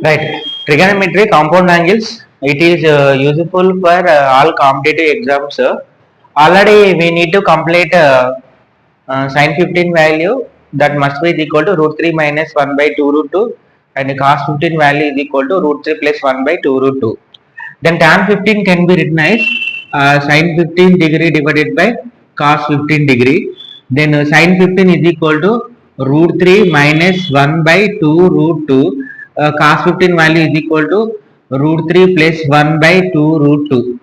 Right. Trigonometry compound angles. It is useful for all competitive exams. Already we need to complete sin 15 value that must be equal to root 3 minus 1 by 2 root 2, and cos 15 value is equal to root 3 plus 1 by 2 root 2. Then tan 15 can be written as sin 15 degree divided by cos 15 degree. Then sin 15 is equal to root 3 minus 1 by 2 root 2. Cos 15 value is equal to root 3 plus 1 by 2 root 2.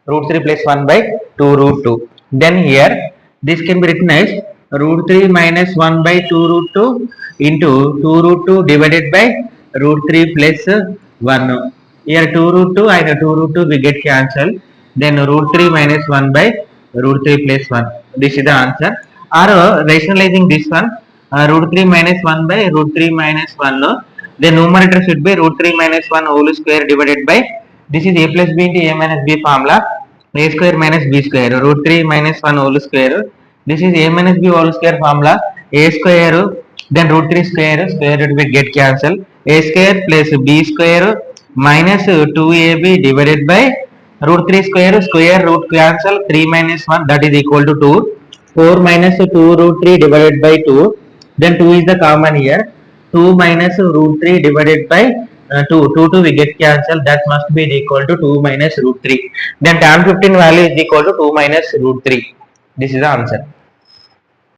Root 3 plus 1 by 2 root 2. Then here this can be written as root 3 minus 1 by 2 root 2 into 2 root 2 divided by root 3 plus 1. Here 2 root 2 and 2 root 2 we get cancelled. Then root 3 minus 1 by root 3 plus 1. This is the answer. Or rationalizing this one, root 3 minus 1 by root 3 minus 1. The numerator should be root 3 minus 1 whole square divided by, this is a plus b into a minus b formula, a square minus b square, root 3 minus 1 whole square. This is a minus b whole square formula, a square, then root 3 square, square root will get cancelled. A square plus b square minus 2ab divided by root 3 square, square root cancel, 3 minus 1 that is equal to 2. 4 minus 2 root 3 divided by 2. Then 2 is the common here. 2 minus root 3 divided by 2. 2 we get cancelled, that must be equal to 2 minus root 3. Then tan 15 value is equal to 2 minus root 3. This is the answer.